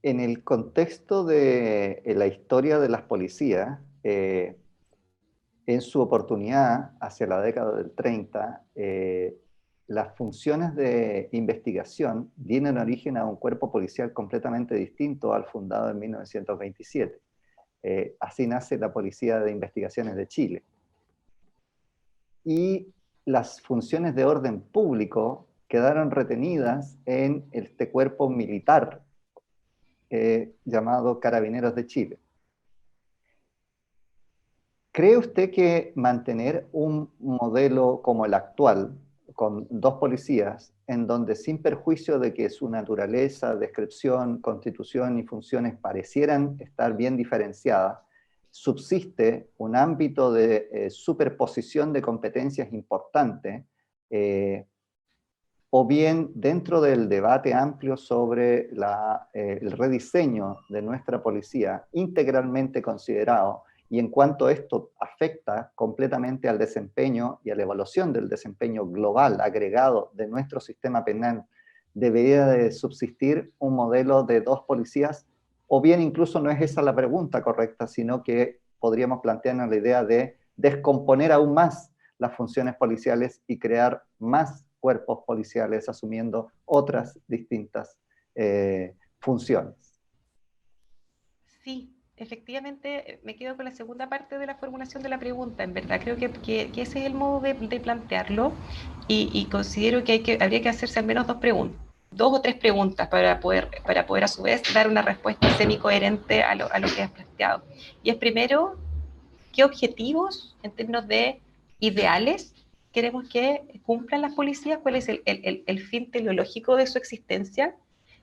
En el contexto de la historia de las policías, en su oportunidad, hacia la década del 30, las funciones de investigación dieron origen a un cuerpo policial completamente distinto al fundado en 1927. Así nace la Policía de Investigaciones de Chile. Y las funciones de orden público quedaron retenidas en este cuerpo militar llamado Carabineros de Chile. ¿Cree usted que mantener un modelo como el actual, con dos policías, en donde sin perjuicio de que su naturaleza, descripción, constitución y funciones parecieran estar bien diferenciadas, subsiste un ámbito de superposición de competencias importante, eh, o bien dentro del debate amplio sobre el rediseño de nuestra policía, integralmente considerado, y en cuanto esto afecta completamente al desempeño y a la evaluación del desempeño global agregado de nuestro sistema penal, debería de subsistir un modelo de dos policías, o bien incluso no es esa la pregunta correcta, sino que podríamos plantearnos la idea de descomponer aún más las funciones policiales y crear más cuerpos policiales asumiendo otras distintas funciones. Sí, efectivamente me quedo con la segunda parte de la formulación de la pregunta. En verdad, creo que ese es el modo de plantearlo y considero que, habría que hacerse al menos dos o tres preguntas para poder a su vez dar una respuesta semicoherente a lo que has planteado. Y es primero, ¿qué objetivos en términos de ideales queremos que cumplan las policías? ¿Cuál es el fin teleológico de su existencia?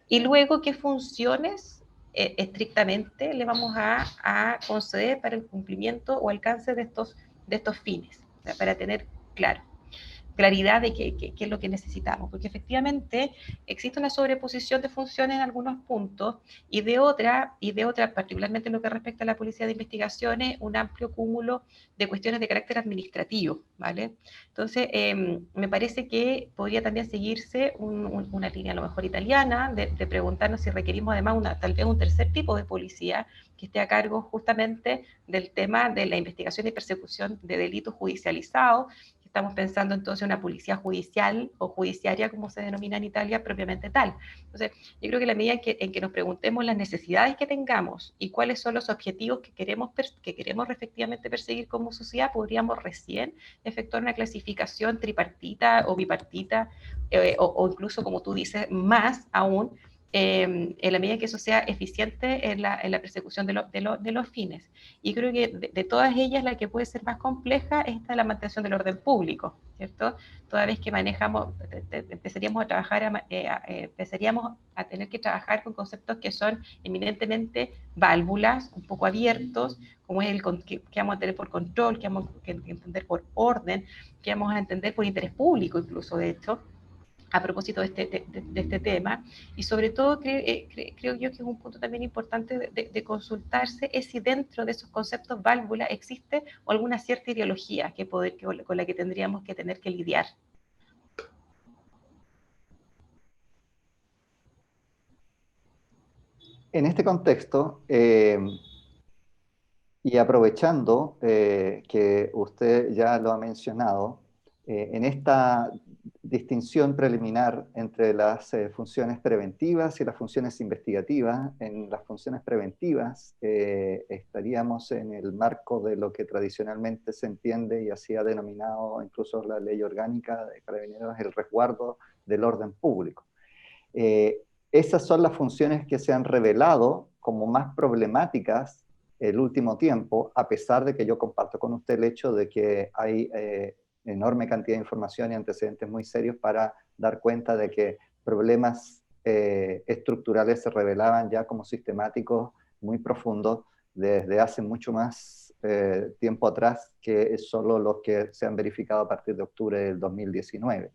Y luego, ¿qué funciones estrictamente le vamos a conceder para el cumplimiento o alcance de estos fines? O sea, para tener claro claridad de qué es lo que necesitamos, porque efectivamente existe una sobreposición de funciones en algunos puntos y de otra, particularmente en lo que respecta a la policía de investigaciones, un amplio cúmulo de cuestiones de carácter administrativo, ¿vale? Entonces, me parece que podría también seguirse una línea a lo mejor italiana de preguntarnos si requerimos además tal vez un tercer tipo de policía que esté a cargo justamente del tema de la investigación y persecución de delitos judicializados. Estamos pensando entonces en una policía judicial o judiciaria, como se denomina en Italia, propiamente tal. Entonces, yo creo que la medida en que nos preguntemos las necesidades que tengamos y cuáles son los objetivos que queremos efectivamente perseguir como sociedad, podríamos recién efectuar una clasificación tripartita o bipartita, o incluso, como tú dices, más aún, en la medida que eso sea eficiente en la persecución de los fines. Y creo que de todas ellas, la que puede ser más compleja es esta de la mantención del orden público, ¿cierto? Toda vez que manejamos, empezaríamos a trabajar, empezaríamos a tener que trabajar con conceptos que son eminentemente válvulas, un poco abiertos, como es el que vamos a tener por control, que vamos a entender por orden, que vamos a entender por interés público incluso, de hecho, a propósito de este tema, y sobre todo creo yo que es un punto también importante de consultarse es si dentro de esos conceptos válvula existe alguna cierta ideología con la que tendríamos que tener que lidiar. En este contexto, y aprovechando que usted ya lo ha mencionado, en esta distinción preliminar entre las funciones preventivas y las funciones investigativas, en las funciones preventivas estaríamos en el marco de lo que tradicionalmente se entiende y así ha denominado incluso la ley orgánica de Carabineros, el resguardo del orden público. Esas son las funciones que se han revelado como más problemáticas el último tiempo, a pesar de que yo comparto con usted el hecho de que hay enorme cantidad de información y antecedentes muy serios para dar cuenta de que problemas estructurales se revelaban ya como sistemáticos muy profundos desde hace mucho más tiempo atrás que solo los que se han verificado a partir de octubre del 2019.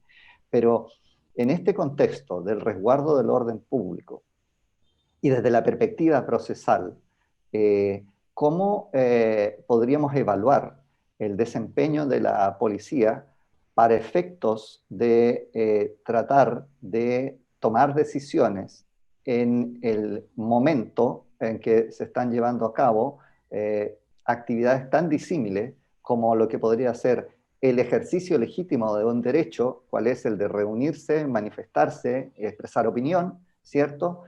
Pero en este contexto del resguardo del orden público y desde la perspectiva procesal, ¿cómo podríamos evaluar el desempeño de la policía para efectos de tratar de tomar decisiones en el momento en que se están llevando a cabo actividades tan disímiles como lo que podría ser el ejercicio legítimo de un derecho, cual es el de reunirse, manifestarse, expresar opinión, ¿cierto?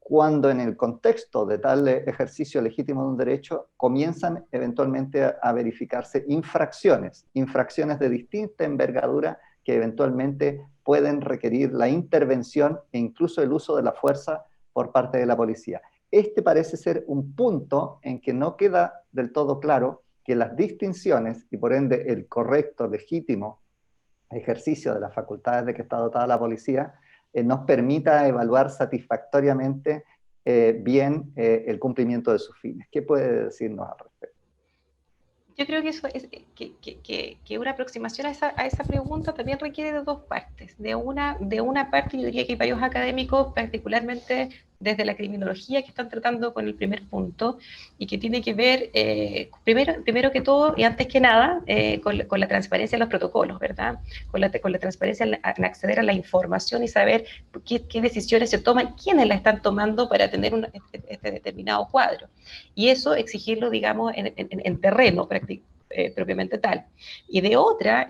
Cuando en el contexto de tal ejercicio legítimo de un derecho comienzan eventualmente a verificarse infracciones de distinta envergadura que eventualmente pueden requerir la intervención e incluso el uso de la fuerza por parte de la policía. Este parece ser un punto en que no queda del todo claro que las distinciones y por ende el correcto, legítimo ejercicio de las facultades de que está dotada la policía nos permita evaluar satisfactoriamente bien el cumplimiento de sus fines. ¿Qué puede decirnos al respecto? Yo creo que eso es que una aproximación a esa pregunta también requiere de dos partes. De una parte, yo diría que hay varios académicos, particularmente desde la criminología, que están tratando con el primer punto y que tiene que ver, primero que todo y antes que nada, con la transparencia de los protocolos, ¿verdad? Con la transparencia en acceder a la información y saber qué decisiones se toman, quiénes la están tomando para tener este determinado cuadro. Y eso exigirlo, digamos, en terreno propiamente tal. Y de otra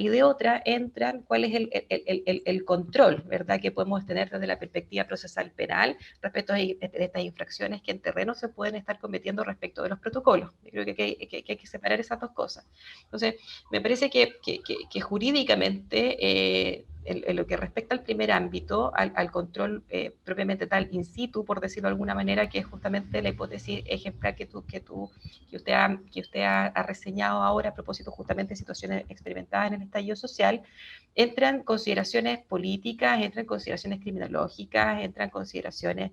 entran cuál es el control, ¿verdad?, que podemos tener desde la perspectiva procesal penal respecto a estas infracciones que en terreno se pueden estar cometiendo respecto de los protocolos. Yo creo que hay que separar esas dos cosas. Entonces, me parece que jurídicamente, en lo que respecta al primer ámbito, al control propiamente tal in situ, por decirlo de alguna manera, que es justamente la hipótesis ejemplar que usted ha reseñado ahora a propósito justamente de situaciones experimentadas en el estallido social, entran consideraciones políticas, entran consideraciones criminológicas, entran consideraciones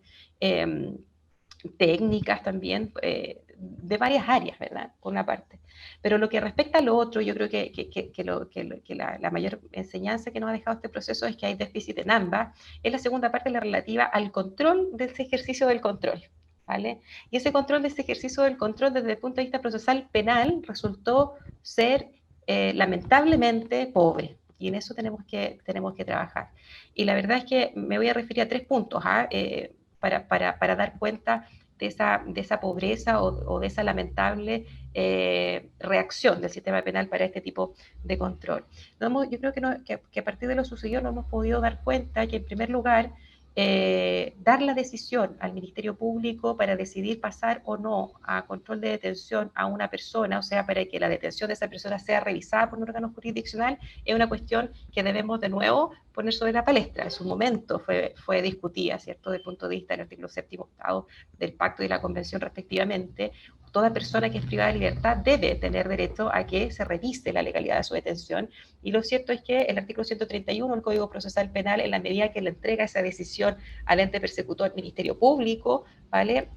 técnicas también, de varias áreas, ¿verdad? Por una parte. Pero lo que respecta a lo otro, yo creo que la mayor enseñanza que nos ha dejado este proceso es que hay déficit en ambas. Es la segunda parte, la relativa al control de ese ejercicio del control, ¿vale? Y ese control de ese ejercicio del control desde el punto de vista procesal penal resultó ser lamentablemente pobre. Y en eso tenemos que trabajar. Y la verdad es que me voy a referir a tres puntos, para dar cuenta de esa pobreza o de esa lamentable reacción del sistema penal para este tipo de control. Yo creo que a partir de lo sucedido no hemos podido dar cuenta que, en primer lugar, dar la decisión al Ministerio Público para decidir pasar o no a control de detención a una persona, o sea, para que la detención de esa persona sea revisada por un órgano jurisdiccional, es una cuestión que debemos de nuevo poner sobre la palestra. En su momento fue discutida, ¿cierto?, desde el punto de vista del artículo 7º, 8º del Pacto y la Convención respectivamente. Toda persona que es privada de libertad debe tener derecho a que se revise la legalidad de su detención, y lo cierto es que el artículo 131 del Código Procesal Penal, en la medida que le entrega esa decisión al ente persecutor, Ministerio Público, ¿vale?,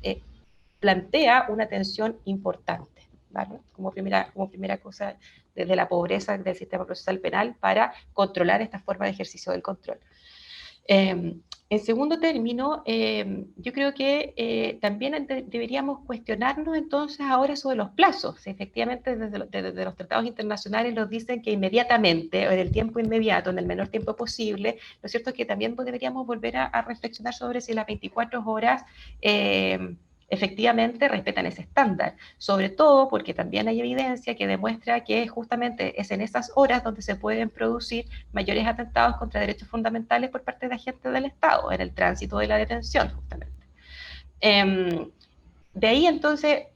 plantea una tensión importante, ¿vale?, como primera cosa, desde la pobreza del sistema procesal penal para controlar esta forma de ejercicio del control. En segundo término, yo creo que también deberíamos cuestionarnos entonces ahora sobre los plazos. Efectivamente, desde los tratados internacionales nos dicen que inmediatamente, o en el tiempo inmediato, en el menor tiempo posible. Lo cierto es que también deberíamos volver a reflexionar sobre si las 24 horas efectivamente respetan ese estándar, sobre todo porque también hay evidencia que demuestra que justamente es en esas horas donde se pueden producir mayores atentados contra derechos fundamentales por parte de agentes del Estado, en el tránsito de la detención, justamente. De ahí entonces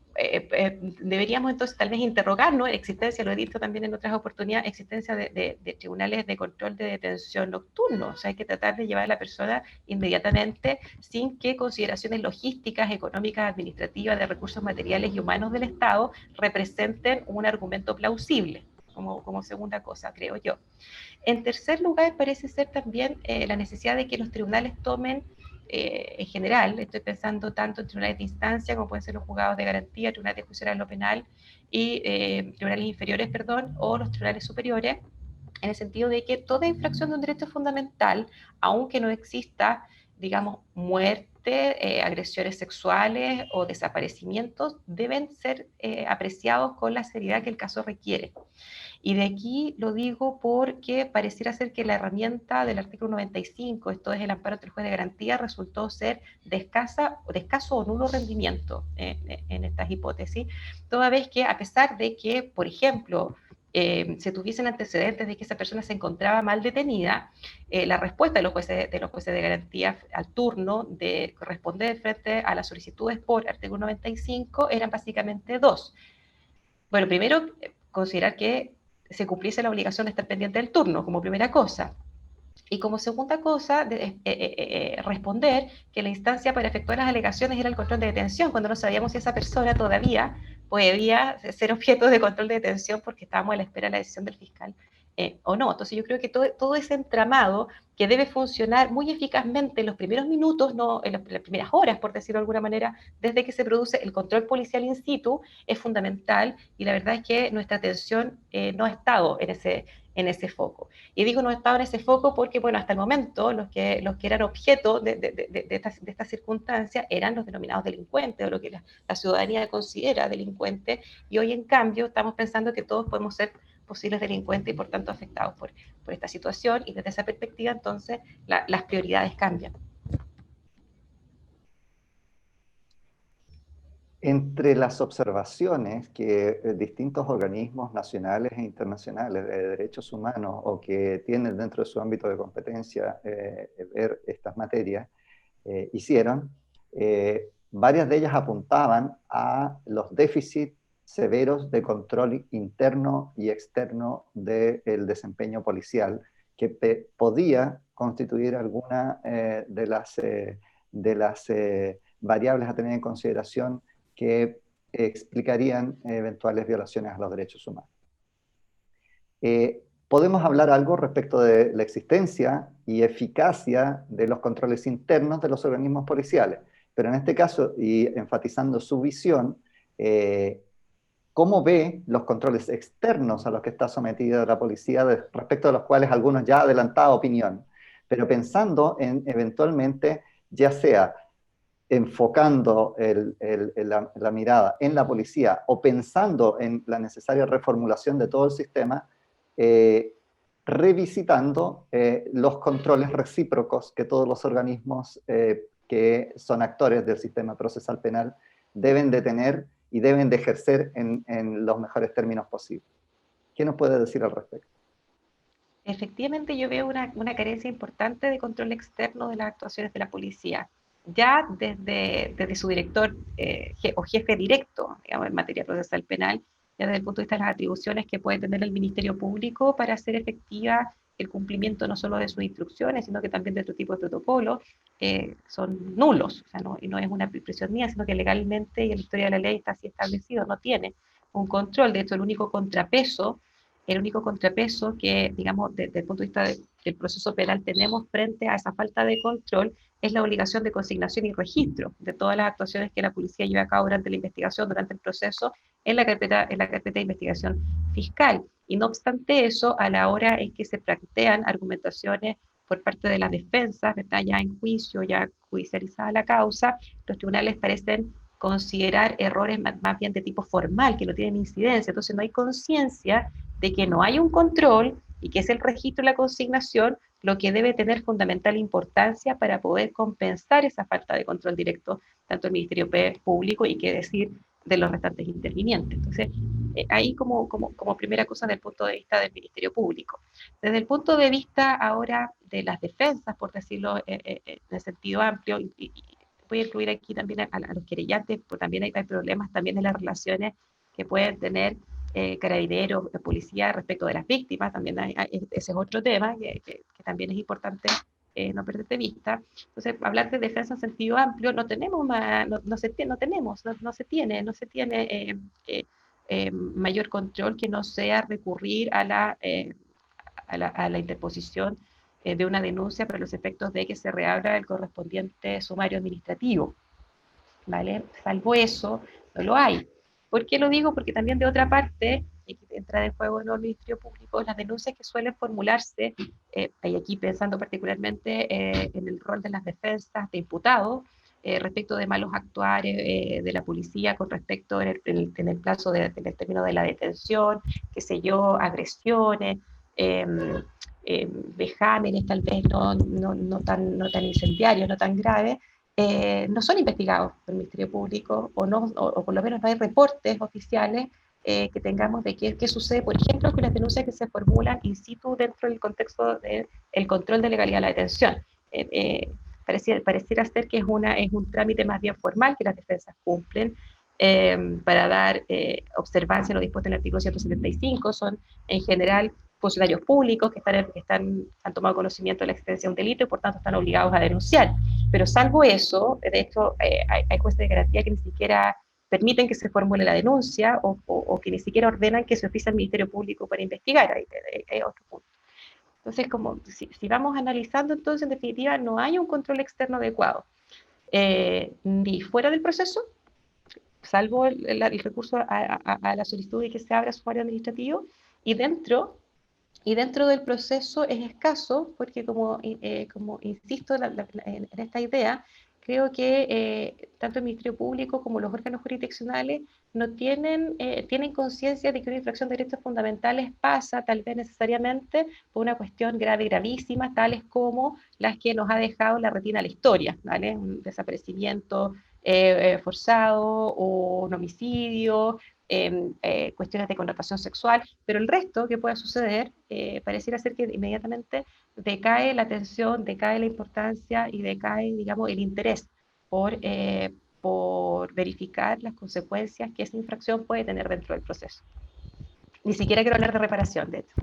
deberíamos entonces tal vez interrogarnos la existencia, lo he dicho también en otras oportunidades, existencia de tribunales de control de detención nocturno. O sea, hay que tratar de llevar a la persona inmediatamente sin que consideraciones logísticas, económicas, administrativas, de recursos materiales y humanos del Estado representen un argumento plausible, como segunda cosa, creo yo. En tercer lugar, parece ser también la necesidad de que los tribunales tomen, en general, estoy pensando tanto en tribunales de instancia como pueden ser los juzgados de garantía, tribunales de juicio oral o penal y tribunales inferiores, perdón, o los tribunales superiores, en el sentido de que toda infracción de un derecho fundamental, aunque no exista, digamos, muerte de agresiones sexuales o desaparecimientos deben ser apreciados con la seriedad que el caso requiere. Y de aquí lo digo porque pareciera ser que la herramienta del artículo 95, esto es el amparo ante el juez de garantía, resultó ser de escaso o nulo rendimiento en estas hipótesis, toda vez que a pesar de que, por ejemplo, se tuviesen antecedentes de que esa persona se encontraba mal detenida, la respuesta de los jueces de garantía al turno de responder frente a las solicitudes por artículo 95 eran básicamente dos. Bueno, primero, considerar que se cumpliese la obligación de estar pendiente del turno, como primera cosa. Y como segunda cosa, responder que la instancia para efectuar las alegaciones era el control de detención, cuando no sabíamos si esa persona todavía podía ser objeto de control de detención porque estábamos a la espera de la decisión del fiscal o no. Entonces yo creo que todo ese entramado que debe funcionar muy eficazmente en los primeros minutos, no en las primeras horas, por decirlo de alguna manera, desde que se produce el control policial in situ, es fundamental, y la verdad es que nuestra atención no ha estado en ese foco. Y digo no estaba en ese foco porque, bueno, hasta el momento los que eran objeto de esta circunstancia eran los denominados delincuentes o lo que la ciudadanía considera delincuente, y hoy en cambio estamos pensando que todos podemos ser posibles delincuentes y por tanto afectados por esta situación, y desde esa perspectiva entonces las prioridades cambian. Entre las observaciones que distintos organismos nacionales e internacionales de derechos humanos o que tienen dentro de su ámbito de competencia ver estas materias hicieron, varias de ellas apuntaban a los déficits severos de control interno y externo del desempeño policial, que podía constituir alguna de las variables a tener en consideración que explicarían eventuales violaciones a los derechos humanos. Podemos hablar algo respecto de la existencia y eficacia de los controles internos de los organismos policiales, pero en este caso, y enfatizando su visión, ¿cómo ve los controles externos a los que está sometida la policía, respecto de los cuales algunos ya han adelantado opinión, pero pensando en eventualmente, ya sea enfocando la mirada en la policía o pensando en la necesaria reformulación de todo el sistema, revisitando los controles recíprocos que todos los organismos que son actores del sistema procesal penal deben de tener y deben de ejercer en los mejores términos posibles. ¿Qué nos puede decir al respecto? Efectivamente, yo veo una carencia importante de control externo de las actuaciones de la policía, ya desde su director o jefe directo, digamos, en materia procesal penal, ya desde el punto de vista de las atribuciones que puede tener el Ministerio Público para hacer efectiva el cumplimiento no solo de sus instrucciones, sino que también de otro tipo de protocolos, son nulos. O sea, y no es una prisión mía, sino que legalmente y en la historia de la ley está así establecido, no tiene un control. De hecho, el único contrapeso que, digamos, desde el punto de vista del proceso penal tenemos frente a esa falta de control es la obligación de consignación y registro de todas las actuaciones que la policía lleva a cabo durante la investigación, durante el proceso, en la carpeta de investigación fiscal. Y no obstante eso, a la hora en que se plantean argumentaciones por parte de las defensas, ¿verdad? Ya en juicio, ya judicializada la causa, los tribunales parecen considerar errores más bien de tipo formal, que no tienen incidencia. Entonces no hay conciencia de que no hay un control y que es el registro y la consignación lo que debe tener fundamental importancia para poder compensar esa falta de control directo, tanto del Ministerio Público y qué decir de los restantes intervinientes. Entonces, ahí como primera cosa desde el punto de vista del Ministerio Público. Desde el punto de vista ahora de las defensas, por decirlo en sentido amplio, y voy a incluir aquí también a los querellantes, porque también hay problemas también de las relaciones que pueden tener carabineros, policía respecto de las víctimas, también ese es otro tema que también es importante no perder de vista. Entonces, hablar de defensa en sentido amplio, no tenemos más, no se tiene mayor control que no sea recurrir a la interposición de una denuncia para los efectos de que se reabra el correspondiente sumario administrativo, ¿vale? Salvo eso, no lo hay. ¿Por qué lo digo? Porque también de otra parte, y que entra en juego en el Ministerio Público, las denuncias que suelen formularse, y aquí pensando particularmente en el rol de las defensas de imputados, respecto de malos actuares de la policía con respecto en el plazo en el término de la detención, qué sé yo, agresiones, vejámenes tal vez no tan incendiarios, no tan graves, no son investigados por el Ministerio Público o por lo menos no hay reportes oficiales que tengamos de qué sucede, por ejemplo, con las denuncias que se formulan in situ dentro del contexto del control de legalidad de la detención. Pareciera ser que es un trámite más bien formal que las defensas cumplen para dar observancia a lo dispuesto en el artículo 175. Son en general funcionarios públicos que han tomado conocimiento de la existencia de un delito y por tanto están obligados a denunciar. Pero salvo eso, de hecho, hay jueces de garantía que ni siquiera permiten que se formule la denuncia o que ni siquiera ordenan que se oficie al Ministerio Público para investigar. Hay otro punto. Entonces, como si vamos analizando, entonces en definitiva no hay un control externo adecuado, ni fuera del proceso, salvo el recurso a la solicitud de que se abra sumario administrativo, y dentro del proceso es escaso, porque como insisto en esta idea, creo que tanto el Ministerio Público como los órganos jurisdiccionales no tienen conciencia de que una infracción de derechos fundamentales pasa tal vez necesariamente por una cuestión grave y gravísima, tales como las que nos ha dejado la retina a la historia, ¿vale? Un desaparecimiento forzado o un homicidio, cuestiones de connotación sexual, pero el resto que pueda suceder pareciera ser que inmediatamente decae la atención, decae la importancia y decae, digamos, el interés por verificar las consecuencias que esa infracción puede tener dentro del proceso. Ni siquiera quiero hablar de reparación, de hecho.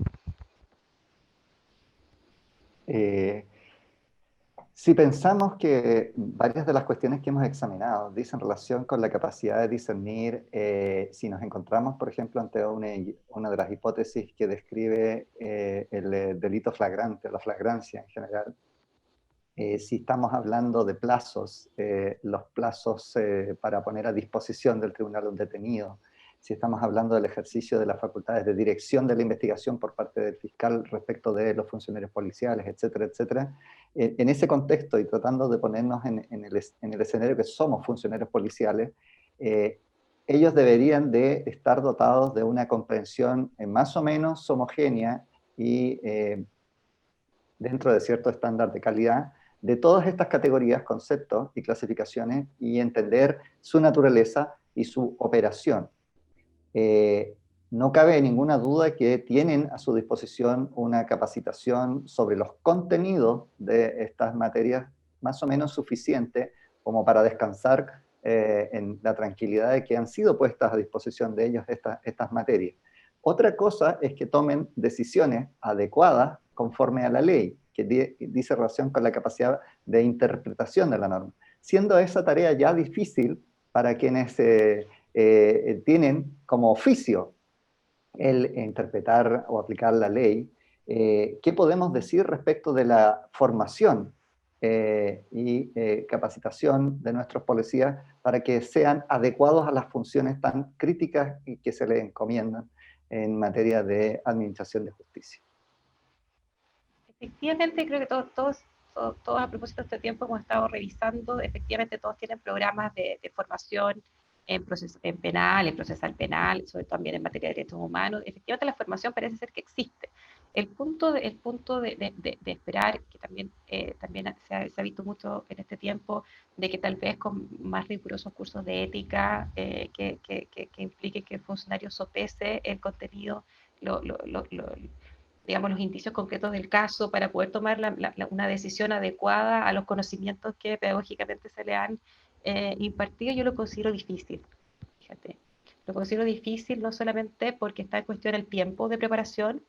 Si pensamos que varias de las cuestiones que hemos examinado dicen relación con la capacidad de discernir, si nos encontramos, por ejemplo, ante una de las hipótesis que describe el delito flagrante, o la flagrancia en general, si estamos hablando de plazos, los plazos para poner a disposición del tribunal un detenido, si estamos hablando del ejercicio de las facultades de dirección de la investigación por parte del fiscal respecto de los funcionarios policiales, etcétera, etcétera. En ese contexto y tratando de ponernos en el escenario que somos funcionarios policiales, ellos deberían de estar dotados de una comprensión más o menos homogénea y dentro de cierto estándar de calidad de todas estas categorías, conceptos y clasificaciones y entender su naturaleza y su operación. No cabe ninguna duda que tienen a su disposición una capacitación sobre los contenidos de estas materias más o menos suficiente como para descansar en la tranquilidad de que han sido puestas a disposición de ellos estas materias. Otra cosa es que tomen decisiones adecuadas conforme a la ley, que dice relación con la capacidad de interpretación de la norma. Siendo esa tarea ya difícil para quienes tienen como oficio el interpretar o aplicar la ley, ¿qué podemos decir respecto de la formación y capacitación de nuestros policías para que sean adecuados a las funciones tan críticas y que se les encomiendan en materia de administración de justicia? Efectivamente, creo que todos a propósito de este tiempo hemos estado revisando, efectivamente todos tienen programas de formación en penal, en procesal penal, sobre todo también en materia de derechos humanos. Efectivamente la formación parece ser que existe. El punto de esperar, que también se ha visto mucho en este tiempo, de que tal vez con más rigurosos cursos de ética que implique que el funcionario sopese el contenido, digamos, los indicios concretos del caso para poder tomar una decisión adecuada a los conocimientos que pedagógicamente se le han impartido, yo lo considero difícil. Fíjate, lo considero difícil no solamente porque está en cuestión el tiempo de preparación,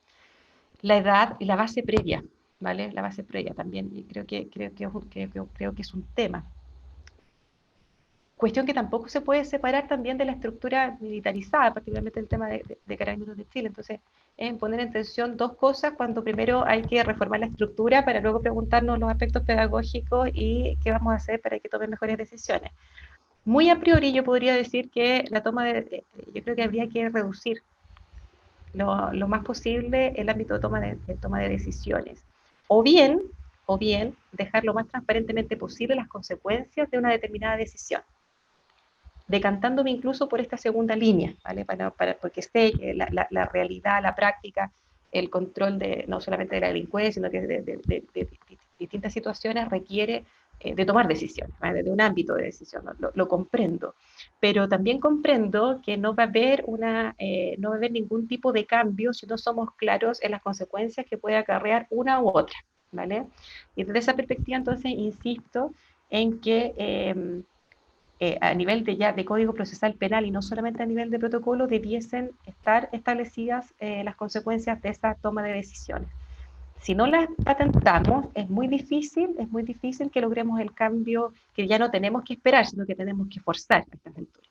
la edad y la base previa, ¿vale? La base previa también, y creo que es un tema. Cuestión que tampoco se puede separar también de la estructura militarizada, particularmente el tema de Carabineros de Chile. Entonces, es poner en tensión dos cosas cuando primero hay que reformar la estructura para luego preguntarnos los aspectos pedagógicos y qué vamos a hacer para que tomen mejores decisiones. Muy a priori yo podría decir que yo creo que habría que reducir lo más posible el ámbito de toma de decisiones. O bien o bien dejar lo más transparentemente posible las consecuencias de una determinada decisión, decantándome incluso por esta segunda línea, ¿vale? Porque sé que la realidad, la práctica, el control de, no solamente de la delincuencia, sino que de distintas situaciones requiere de tomar decisiones, ¿vale? De un ámbito de decisión, ¿no? Lo comprendo, pero también comprendo que no va a haber no va a haber ningún tipo de cambio si no somos claros en las consecuencias que puede acarrear una u otra, ¿vale? Y desde esa perspectiva, entonces, insisto en que a nivel de código procesal penal y no solamente a nivel de protocolo, debiesen estar establecidas las consecuencias de esa toma de decisiones. Si no las patentamos, es muy difícil que logremos el cambio que ya no tenemos que esperar, sino que tenemos que forzar a estas alturas.